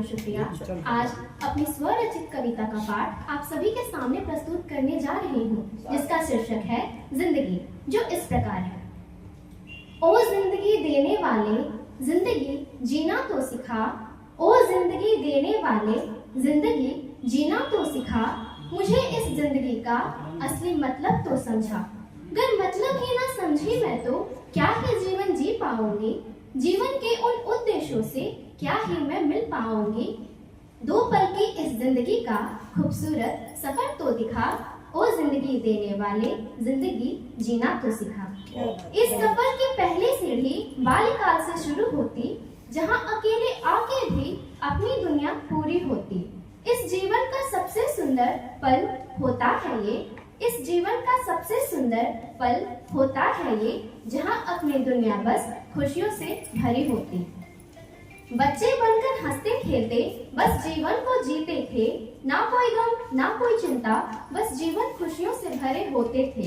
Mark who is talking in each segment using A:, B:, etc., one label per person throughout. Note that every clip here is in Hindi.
A: शुक्रिया। आज अपनी स्वरचित कविता का पाठ आप सभी के सामने प्रस्तुत करने जा रही हूँ, जिसका शीर्षक है जिंदगी, जो इस प्रकार है। ओ जिंदगी देने वाले, जिंदगी जीना तो सिखा। ओ जिंदगी देने वाले, जिंदगी जीना तो सिखा। मुझे इस जिंदगी का असली मतलब तो समझा। अगर मतलब ही ना समझी मैं तो क्या ही जीवन जी पाऊंगी। जीवन के उन उद्देश्यों से क्या ही मैं मिल पाऊंगी। दो पल की इस जिंदगी का खूबसूरत सफर तो दिखा। ओ जिंदगी देने वाले, जिंदगी जीना तो सिखा। इस सफर की पहली सीढ़ी बाल्यकाल से शुरू होती, जहां अकेले आके भी अपनी दुनिया पूरी होती। इस जीवन का सबसे सुंदर पल होता है ये, इस जीवन का सबसे सुंदर पल होता है ये, जहां अपनी दुनिया बस खुशियों से भरी होती। बच्चे बनकर हंसते खेलते बस जीवन को जीते थे। ना कोई गम ना कोई चिंता, बस जीवन खुशियों से भरे होते थे।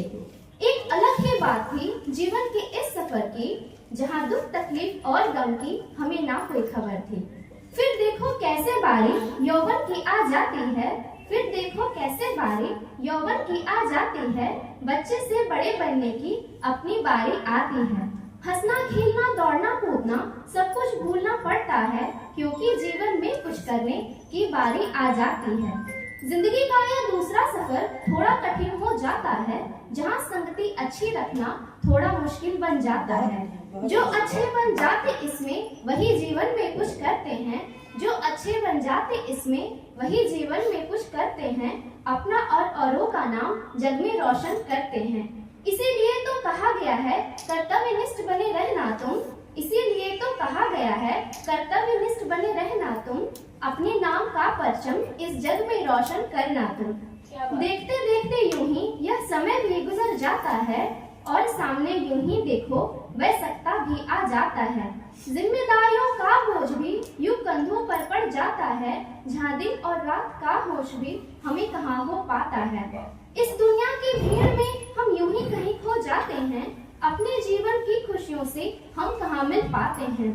A: एक अलग ही बात थी जीवन के इस सफर की, जहां दुख तकलीफ और गम की हमें ना कोई खबर थी। फिर देखो कैसे बारी यौवन की आ जाती है। फिर देखो कैसे बारी यौवन की आ जाती है। बच्चे से बड़े बनने की अपनी बारी आती है। हंसना खेलना दौड़ना कूदना सब कुछ भूलना पड़ता है, क्योंकि जीवन में कुछ करने की बारी आ जाती है। जिंदगी का यह दूसरा सफर थोड़ा कठिन हो जाता है, जहाँ संगति अच्छी रखना थोड़ा मुश्किल बन जाता है। जो अच्छे बन जाते इसमें वही जीवन में कुछ करते हैं। जो अच्छे बन जाते इसमें वही जीवन में कुछ करते हैं। अपना और औरों का नाम जग में रोशन करते हैं। इसीलिए तो कहा गया है कर्तव्यनिष्ठ बने रहना तुम। इसीलिए तो कहा गया है कर्तव्यनिष्ठ बने रहना तुम। अपने नाम का परचम इस जग में रोशन करना तुम। देखते देखते यूं ही यह समय भी गुजर जाता है, और सामने यूं ही देखो वह सकता भी आ जाता है। जिम्मेदारियों का बोझ भी यूं कंधों पर पड़ जाता है, जहाँ दिन और रात का होश भी हमें कहाँ हो पाता है। इस दुनिया की भीड़ में हम यूं ही कहीं खो जाते हैं। अपने जीवन की खुशियों से हम कहाँ मिल पाते हैं।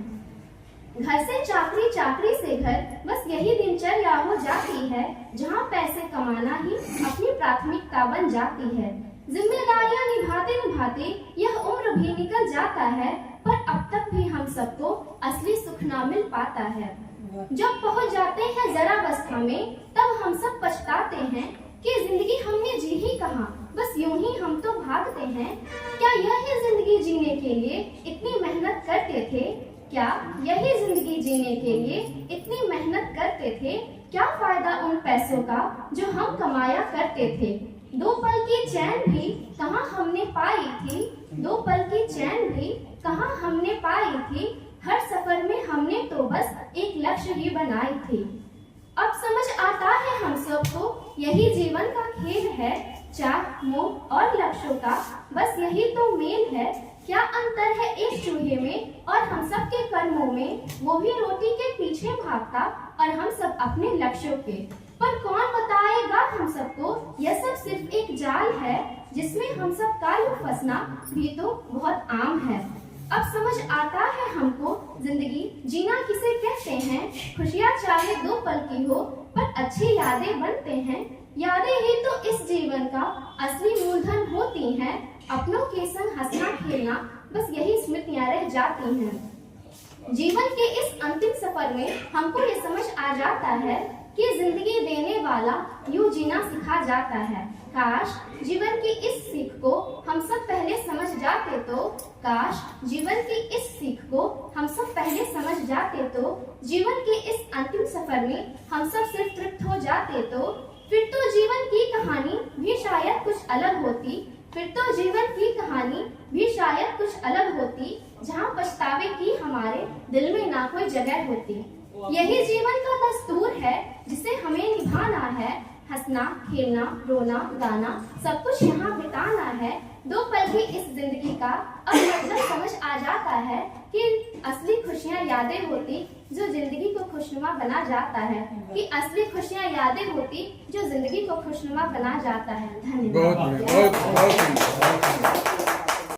A: घर से चाकरी, चाकरी से घर, बस यही दिनचर्या हो जाती है, जहाँ पैसे कमाना ही अपनी प्राथमिकता बन जाती है। जिम्मेदारियां निभाते निभाते यह उम्र भी निकल जाता है, पर अब तक भी हम सबको असली सुख ना मिल पाता है। जब पहुंच जाते हैं जरावस्था में, तब हम सब पछताते हैं कि जिंदगी हमने जी ही कहाँ, बस यूं ही हम तो भागते हैं। क्या यही जिंदगी जीने के लिए इतनी मेहनत करते थे? क्या यही जिंदगी जीने के लिए इतनी मेहनत करते थे? क्या फायदा उन पैसों का जो हम कमाया करते थे? दो पल की चैन भी कहाँ हमने पाई थी। दो पल की चैन भी कहाँ हमने पाई थी। हर सफर में हमने तो बस एक लक्ष्य ही बनाई थी। अब समझ आता है हम सबको यही जीवन का खेल है। चाह मोह और लक्ष्यों का बस यही तो मेल है। क्या अंतर है एक चूहे में और हम सब के कर्मों में। वो भी रोटी के पीछे भागता और हम सब अपने लक्ष्यों के। पर कौन बताएगा हम सबको यह सब सिर्फ एक जाल है, जिसमें हम सब का यूं फंसना भी तो बहुत आम है। अब समझ आता है हमको जिंदगी जीना किसे कहते हैं। खुशियाँ चाहे दो पल की हो, पर अच्छी यादें बनते हैं। यादें ही तो इस जीवन का असली मूलधन होती हैं। अपनों के संग हंसना खेलना बस यही स्मृतियां रह जाती हैं। जीवन के इस अंतिम सफर में हमको ये समझ आ जाता है कि जिंदगी देने वाला यूं जीना सिखा जाता है। काश जीवन की इस सीख को हम सब पहले समझ जाते तो। काश जीवन की इस सीख को हम सब पहले समझ जाते तो। जीवन के इस अंतिम सफर में हम सब सिर्फ तृप्त हो जाते तो। फिर तो जीवन की कहानी भी शायद कुछ अलग होती। फिर तो जीवन की कहानी भी शायद कुछ अलग होती, जहाँ पछतावे की हमारे दिल में ना कोई जगह होती। यही जीवन का दस्तूर है जिसे हमें निभाना है। हंसना खेलना रोना गाना सब कुछ यहाँ बिताना है। दो पल की इस जिंदगी का अब मतलब समझ आ जाता है कि असली खुशियाँ यादें होती जो जिंदगी को खुशनुमा बना जाता है। कि असली खुशियाँ यादें होती जो जिंदगी को खुशनुमा बना जाता है। धन्यवाद।